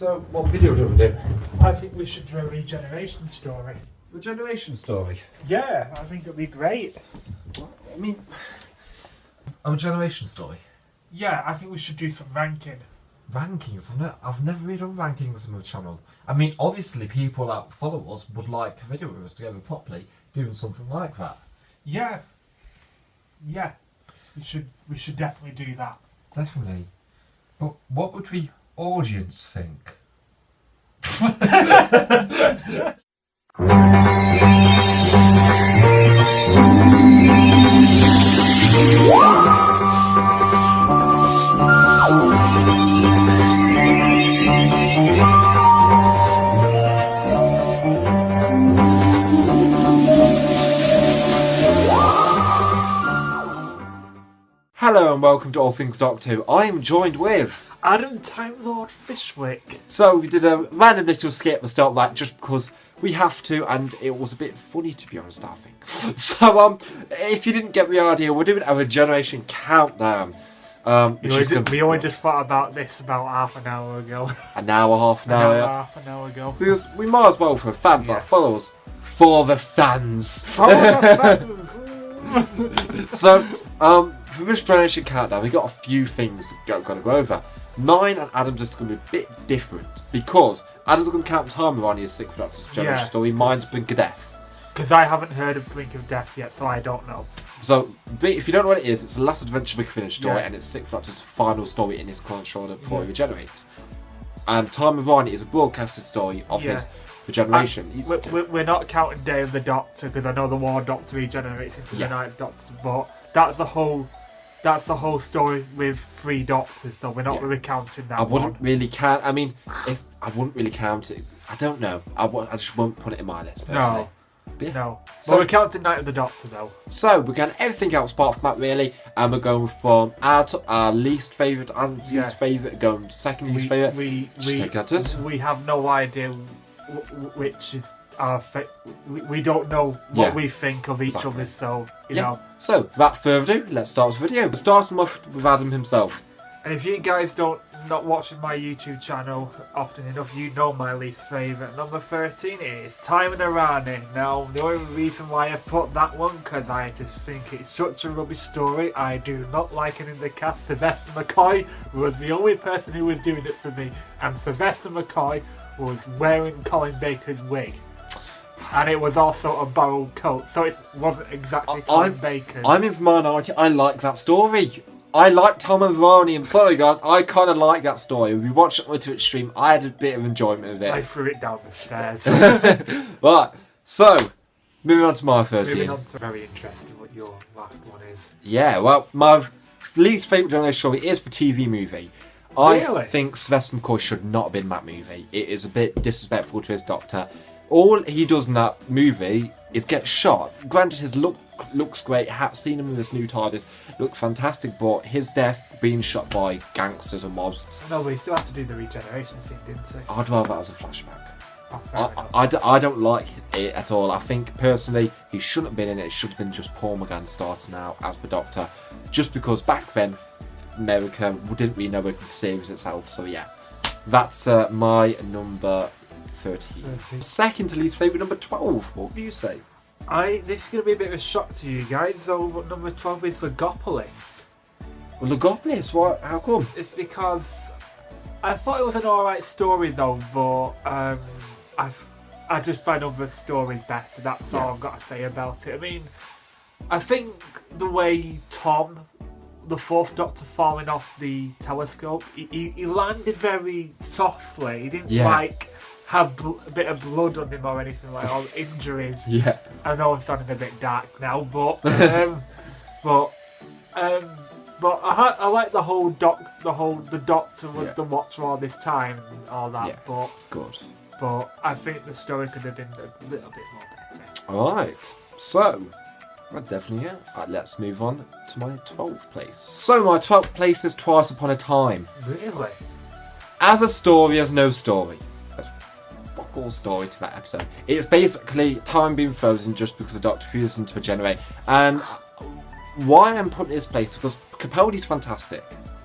So, what video do we do? I think we should do a regeneration story. Regeneration story? Yeah, I think it'd be great. I mean, a regeneration story? Yeah, I think we should do some ranking. Rankings? I've never really done rankings on the channel. I mean, obviously people that follow us would like a video with us together properly, doing something like that. Yeah. Yeah. We should definitely do that. Definitely. But what would the audience think? Hello and welcome to All Things Doctor Who. I am joined with Adam Time Lord Fishwick. So we did a random little skit at the start of that just because we have to, and it was a bit funny to be honest, I think. So if you didn't get the idea, we're doing a regeneration countdown. We only just thought about this about half an hour ago. An hour, half an hour. Half an hour ago. Because we might as well, for fans that follow us, for the fans. For the fans. So, for this regeneration countdown, we got a few things got to go over. Mine and Adam's is going to be a bit different because Adam's going to count time around his sixth Doctor's regeneration story. Mine's Blink of Death. Because I haven't heard of Blink of Death yet, so I don't know. So, if you don't know what it is, it's the last adventure Big Finish story, and it's Sixth Doctor's final story in his current shoulder before he regenerates. And Time of Ronnie is a broadcasted story of his regeneration. We're not counting Day of the Doctor because I know the War Doctor regenerates into the Ninth Doctor, but that's the whole story with 3 Doctors, so we're not really counting that. I wouldn't really count. I mean, if I wouldn't really count it, I don't know. I just won't put it in my list personally. No. So we're counting Night of the Doctor though. So we're going everything else apart from that really, and we're going from our least favourite and least favourite, going to second least favourite. We have no idea which is our we don't know what we think of each other, so you know. So without further ado, let's start the video. We're starting off with Adam himself. And if you guys not watching my YouTube channel often enough, you know my least favourite. Number 13 is Time and Arani. Now, the only reason why I put that one, because I just think it's such a rubbish story. I do not like it in the cast. Sylvester McCoy was the only person who was doing it for me. And Sylvester McCoy was wearing Colin Baker's wig. And it was also a borrowed coat, so it wasn't exactly Colin Baker's. I'm in the minority. I like that story. I like Tom and Ronnie. I'm sorry, guys. I kind of like that story. If you watched it on my Twitch stream, I had a bit of enjoyment of it. I threw it down the stairs. Right. So, moving on to my 13. Moving on to very interesting what your last one is. Yeah, well, my least favourite generation story is the TV movie. I think Sylvester McCoy should not have been in that movie. It is a bit disrespectful to his Doctor. All he does in that movie is get shot. Granted, his looks great. Seen him in this new TARDIS looks fantastic, but his death being shot by gangsters and mobs. No, but he still had to do the regeneration scene, didn't he? I'd rather that as a flashback. I don't like it at all. I think personally he shouldn't have been in it. It should have been just Paul McGann starting out as the Doctor, just because back then America didn't really know the series itself. So yeah, that's my number 13. Second to least favourite, number 12. What do you say? This is going to be a bit of a shock to you guys, though. Number 12 is Legopolis. Well, Legopolis? What? How come? It's because I thought it was an alright story, though, but I just find other stories better. That's all I've got to say about it. I mean, I think the way Tom, the 4th Doctor, falling off the telescope, he landed very softly. He didn't have a bit of blood on him or anything like or injuries. I know I'm sounding a bit dark now, but I like the whole the Doctor was the Watcher all this time and all that. But it's good. But I think the story could have been a little bit more better. Alright, so definitely let's move on to my 12th place. So my 12th place is Twice Upon a Time. Really? As a story, as no story. Fuck all story to that episode. It's basically time being frozen just because the Doctor fuses into a regenerate. And why I'm putting this place because Capaldi's fantastic.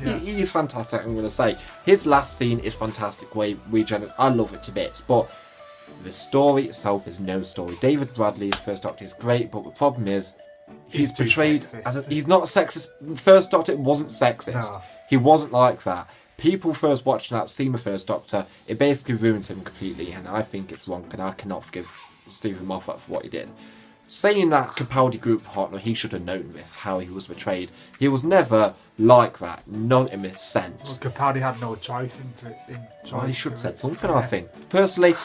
Yeah. He's fantastic, I'm going to say. His last scene is fantastic, where I love it to bits, but the story itself is no story. David Bradley's First Doctor is great, but the problem is he's too portrayed sexist. he's not sexist. First Doctor wasn't sexist. No. He wasn't like that. People first watching that scene of First Doctor, it basically ruins him completely, and I think it's wrong, and I cannot forgive Stephen Moffat for what he did. Saying that Capaldi group partner, he should have known this, how he was betrayed. He was never like that, not in this sense. Well, Capaldi had no choice Well, he should have said something, I think. Personally,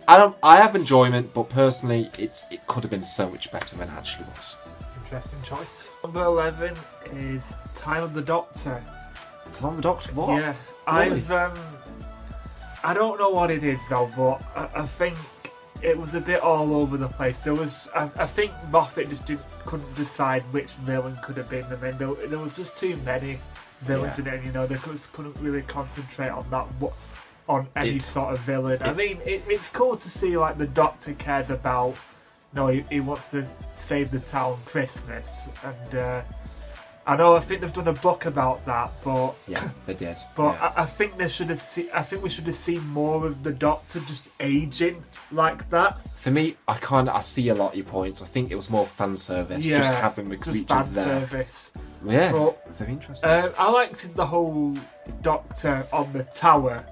I have enjoyment, but personally, it could have been so much better than it actually was. Interesting choice. Number 11 is Time of the Doctor. Time of the Doctor, what? Yeah, Really? I don't know what it is though, but I think it was a bit all over the place. I think Moffat just couldn't decide which villain could have been. I mean, there was just too many villains in it, and, you know, they couldn't really concentrate on that. On any sort of villain. I mean, it's cool to see like the Doctor cares about. No, he wants to save the town Christmas, and I think they've done a book about that, but Yeah, they did. but yeah. I think we should have seen more of the Doctor just aging like that. For me, I see a lot of your points. I think it was more fan service, just having the just creature fan there. service. Yeah, But, very interesting. I liked the whole Doctor on the tower,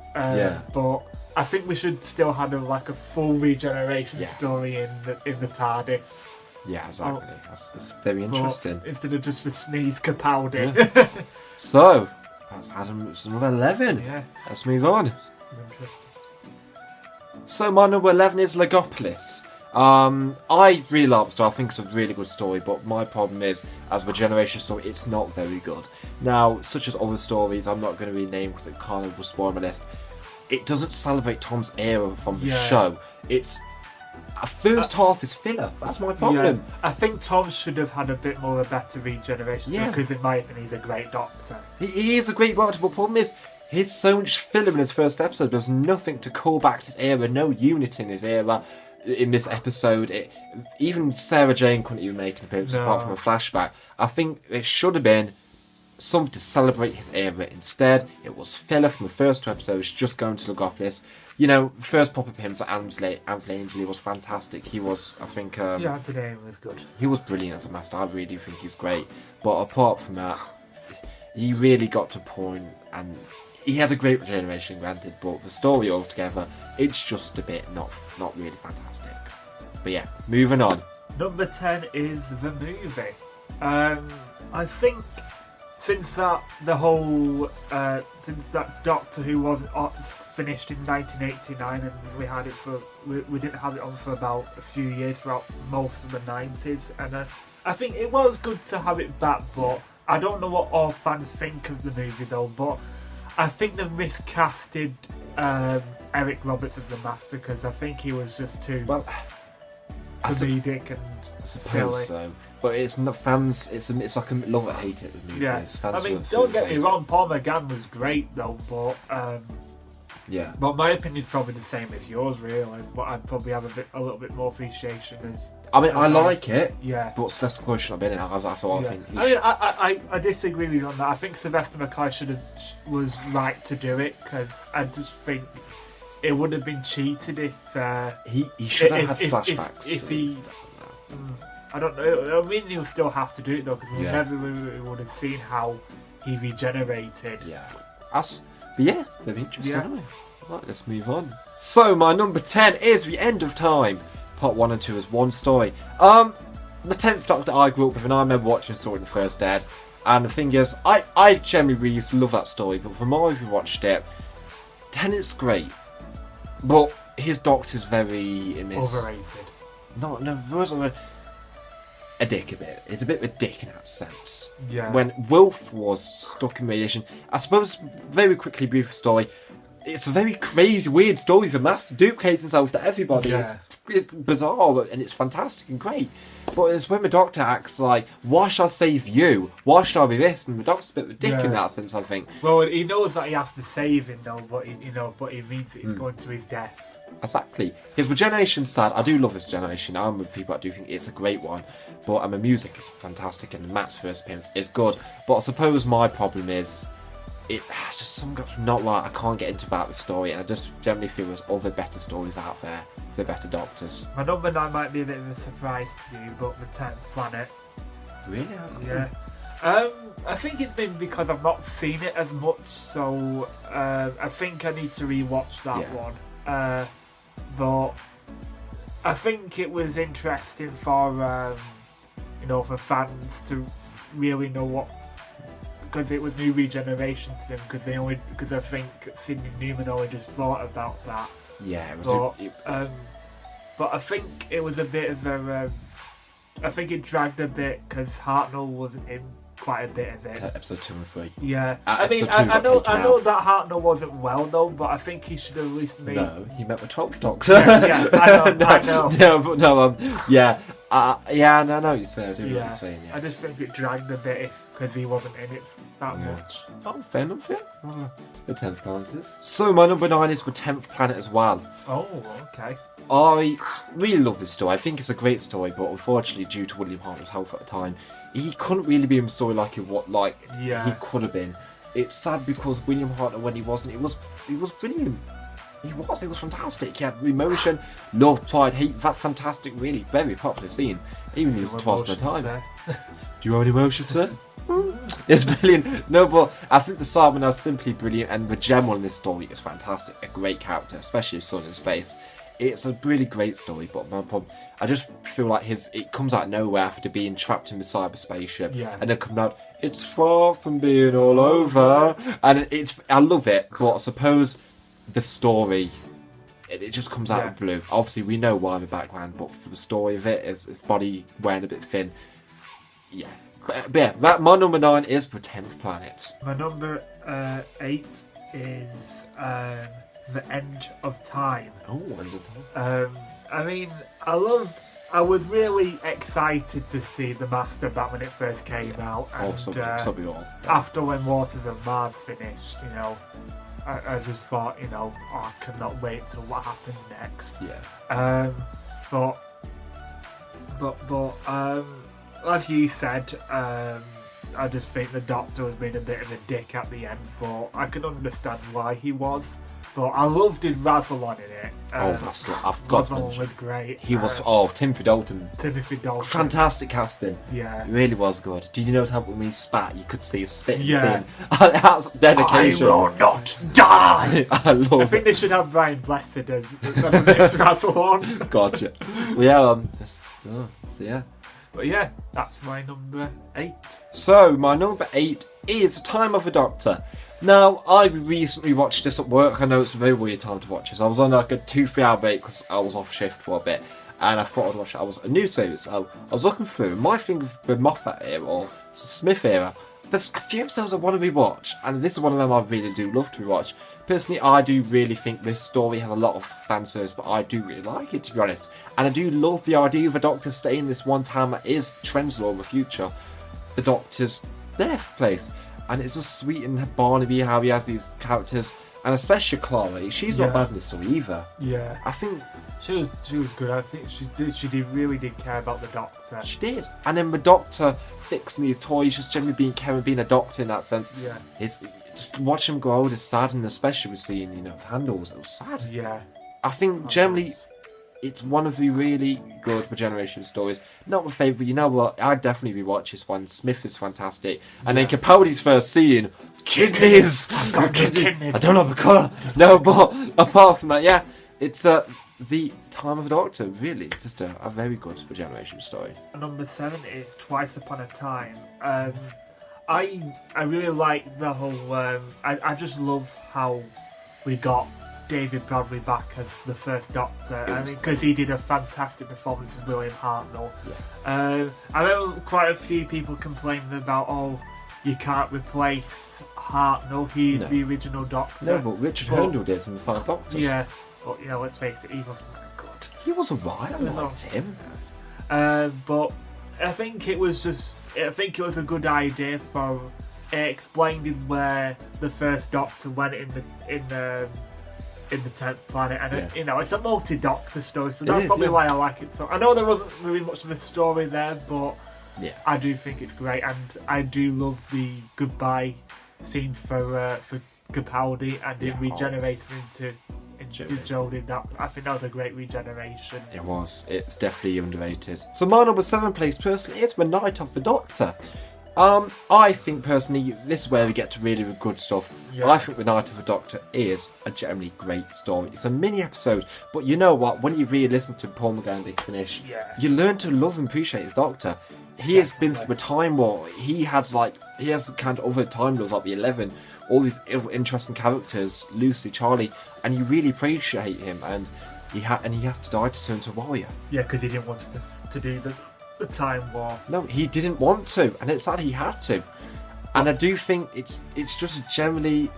but I think we should still have a full regeneration story in the TARDIS. Yeah, exactly. That's very interesting. Instead of just the sneeze Capaldi. Yeah. So, that's Adam's number 11. Yes. Let's move on. Interesting. So, my number 11 is Legopolis. I really like the story. I think it's a really good story, but my problem is, as a Regeneration story, it's not very good. Now, such as other stories, I'm not going to rename because it kind of will spoil my list. It doesn't celebrate Tom's era from the show. It's a first half is filler. That's my problem. Yeah, I think Tom should have had a bit more of a better regeneration Yeah. because in my opinion he's a great Doctor. He is a great writer, but the problem is, he's so much filler in his first episode. There's nothing to call back to his era, no unit in his era. In this episode, even Sarah Jane couldn't even make an appearance apart from a flashback. I think it should have been something to celebrate his era. Instead, it was filler from the first two episodes, just going to Legopolis. You know, first pop appearance at Anthony Ainsley was fantastic. He was, I think... Anthony Ainsley was good. He was brilliant as a master. I really do think he's great. But apart from that, he really got to a point, and he has a great regeneration, granted, but the story altogether, it's just a bit not really fantastic. But yeah, moving on. Number 10 is the movie. I think since that Doctor Who wasn't finished in 1989, and we didn't have it on for about a few years throughout most of the 90s, and I think it was good to have it back, but I don't know what all fans think of the movie though, but I think they've miscasted Eric Roberts as the Master, because I think he was just too comedic and silly. So, but it's not fans. It's like a love it hate it with movies. Yeah, Fans I mean, of don't get me films wrong, Paul McGann was great though, but yeah. but my opinion is probably the same as yours, really. But I'd probably have a little bit more appreciation as. I mean, I like it. Yeah. But Sylvester McCoy shouldn't have been in it. That's all I think. I disagree with you on that. I think Sylvester McCoy was right to do it, because I just think it would have been cheated if he should have had flashbacks. If he, I don't know. I mean, he'll still have to do it though, because we never really would have seen how he regenerated. Yeah. But yeah, very interesting. Yeah. Anyway. Right, let's move on. So my number 10 is The End of Time. Part 1 and 2 is one story. The 10th Doctor I grew up with, and I remember watching and saw it in the first Dead. And the thing is, I generally really used to love that story, but from more I've watched it, Tennant's great, but his Doctor's very Overrated. No, it wasn't a dick a bit. It's a bit of a dick in that sense. Yeah. When Wilf was stuck in radiation, I suppose, very quickly, brief story, it's a very crazy, weird story. The Master duplicates himself to everybody. Yeah. It's bizarre, and it's fantastic and great. But it's when the Doctor acts like, why should I save you? Why should I be this? And the Doctor's a bit of a dick in that sense, I think. Well, he knows that he has to save him though, but he means that he's going to his death. Exactly. His regeneration's sad. I do love his regeneration. I'm with people that do think it's a great one. But the music is fantastic, and Matt's first appearance is good. But I suppose my problem is, it just something got not right. I can't get into about the story, and I just generally feel there's other better stories out there, the better Doctors. My number 9 might be a bit of a surprise to you, but the 10th Planet. Really? Yeah. I think it's been because I've not seen it as much, so I think I need to rewatch that one. But I think it was interesting for for fans to really know what, because it was new Regeneration to them, because I think Sidney Newman only just thought about that. Yeah, it was. But I think it was a bit of a. I think it dragged a bit because Hartnell wasn't in quite a bit of it. Episode 2 and 3. Yeah, I mean, I know that Hartnell wasn't well though, but I think he should have at least made. No, he met the 12th Doctor. Yeah, I know. I know you say. I do know what you're saying. Yeah. I just think it dragged a bit because he wasn't in it that much. Oh, fair enough. Yeah. The 10th planet is. So my number 9 is the 10th planet as well. Oh, okay. I really love this story. I think it's a great story, but unfortunately, due to William Hartnell's health at the time, he couldn't really be in the story like he could have been. It's sad because William Hartnell, when he wasn't, he was brilliant. He was fantastic. He had emotion, love, pride, hate. That fantastic, really very popular scene. Even if it's twice per time. Do you have any emotion, sir? It's brilliant. No, but I think the Cybermen are simply brilliant, and the General in this story is fantastic. A great character, especially his son in his face. It's a really great story, but my problem, I just feel like it comes out of nowhere after being trapped in the cyberspaceship, and then coming out, it's far from being all over, and I love it, but I suppose the story, it just comes out of blue. Obviously, we know why in the background, but for the story of it, his body wearing a bit thin, But yeah, my number 9 is the 10th planet. My number 8 is The End of Time. Oh, End of Time. I was really excited to see the Master back when it first came out. And, so we all. After when Waters of Mars finished, I just thought, I cannot wait till what happens next. Yeah. But as you said, I just think the Doctor was being a bit of a dick at the end, but I can understand why he was. But I loved his Rassilon in it. I've got Rassilon was great. He was, Timothy Dalton. Fantastic casting. Yeah. It really was good. Did you notice how when he spat, you could see his spit? Yeah. That's dedication. I will not die! I think they should have Brian Blessed as the next Rassilon. Gotcha. Well, yeah, But yeah, that's my number 8. So, my number 8 is Time of the Doctor. Now, I recently watched this at work. I know it's a very weird time to watch this. I was on like a 2-3 hour break because I was off shift for a bit, and I thought I'd watch it. I was a new series. So I was looking through. My thing with the Moffat era or Smith era, there's a few episodes I want to rewatch, and this is one of them I really do love to rewatch. Personally, I do really think this story has a lot of fan service, but I do really like it, to be honest. And I do love the idea of a Doctor staying in this one town that is Trenzalore in the future, the Doctor's birthplace. And it's just sweet in Barnaby how he has these characters, and especially Clara. She's not bad in this story either. Yeah, I think she was good. I think she really did care about the Doctor. She did, and then the Doctor fixing these toys, just generally being caring, being a Doctor in that sense. Yeah, it's just watching him grow old is sad, and especially with seeing handles, it was sad. Yeah, I think generally it's one of the really good Regeneration stories. Not my favourite, you know what? I'd definitely rewatch this one. Smith is fantastic. And then Capaldi's first scene, kidneys! I've got kidneys. I don't know the colour. No, but apart from that, yeah, it's the Time of the Doctor, really. It's just a very good Regeneration story. Number 7 is Twice Upon a Time. I really like the whole... I just love how we got David Bradley back as the first Doctor. I mean, because he did a fantastic performance as William Hartnell. Yeah. I remember quite a few people complaining about, you can't replace Hartnell. He's the original Doctor. No, but Richard Hurndall did in the Five Doctors. Yeah, but let's face it, he wasn't that good. He was alright. I liked him. But I think it was a good idea for explaining where the first Doctor went in the 10th planet, and it's a multi-Doctor story, so that's probably why I like it. So I know there wasn't really much of a story there, but I do think it's great, and I do love the goodbye scene for Capaldi and Yeah. him regenerating into Jodie. Jodie. That I think that was a great regeneration. It was. It's definitely underrated. So my number 7 place personally is The Night of the Doctor. I think personally, this is where we get to really good stuff. Yeah. I think The Night of the Doctor is a generally great story. It's a mini episode, but you know what? When you really listen to Paul McGandy finish, Yeah. you learn to love and appreciate his Doctor. He has been through a time war. He has kind of other time lords like the 11, all these interesting characters, Lucy, Charlie, and you really appreciate him. And he has to die to turn to a warrior. Yeah, because he didn't want to do the time war. No, he didn't want to, and it's that he had to. And I do think it's just generally,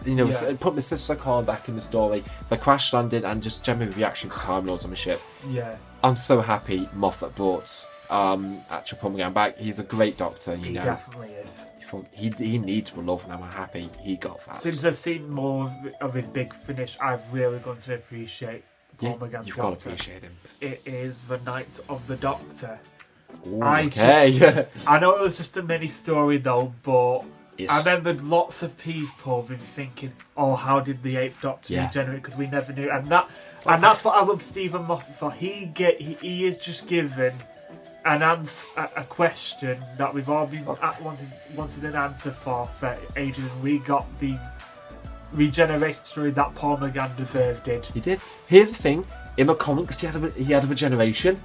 put my sister Carl back in the story, the crash landing, and just general reaction to Time Lords on the ship. Yeah. I'm so happy Moffat brought actual Paul McGann back. He's a great Doctor, He definitely is. He needs my love, and I'm happy he got that. Since I've seen more of his big finish, I've really gone to appreciate Paul McGann's you've Doctor. got to appreciate him. It is The Night of the Doctor. Ooh, I know it was just a mini story though, but Yes. I remembered lots of people been thinking, "Oh, how did the Eighth Doctor regenerate?" Because we never knew, and that's what I love Stephen Moffat for. He is just given an answer, a question that we've all been wanted an answer for ages, and we got the regeneration story that Paul McGann deserved. He did. Here's the thing: in the comics, he had a regeneration.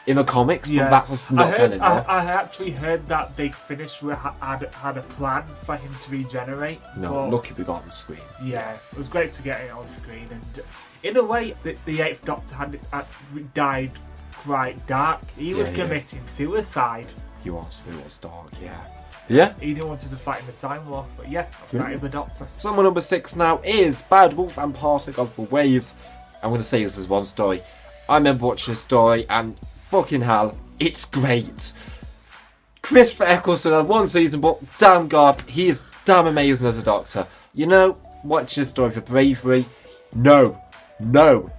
In the comics, but that's what's not canon. I actually heard that big finish had a plan for him to regenerate. No, lucky we got on screen. Yeah, it was great to get it on screen, and in a way, the Eighth Doctor had died quite dark. He was committing suicide. He was dark, yeah. He didn't want to fight in the Time War, but that's Night of the Doctor. So my number 6 now is Bad Wolf and Parting of the Ways. I'm going to say this as one story. I remember watching this story and fucking hell, it's great. Christopher Eccleston had one season, but damn God, he is damn amazing as a Doctor. Watching this story for bravery, no.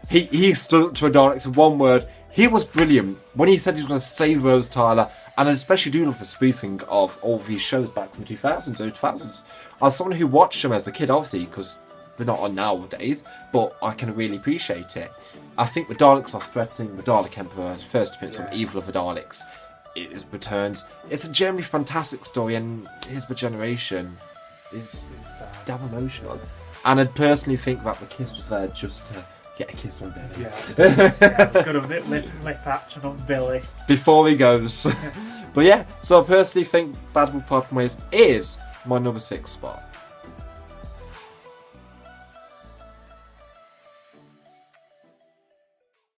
He stood up to a Daleks in one word. He was brilliant when he said he was going to save Rose Tyler, and I especially do love the spoofing of all these shows back from 2000s, early 2000s. As someone who watched them as a kid, obviously, because they're not on nowadays, but I can really appreciate it. I think the Daleks are threatening the Dalek Emperor's first appearance on Evil of the Daleks. It is returns. It's a generally fantastic story, and his regeneration is damn emotional. And I personally think that the kiss was there just to get a kiss on Billy. Got a bit lip action on Billy before he goes. But so I personally think Bad Wolf Parting Ways is my number 6 spot.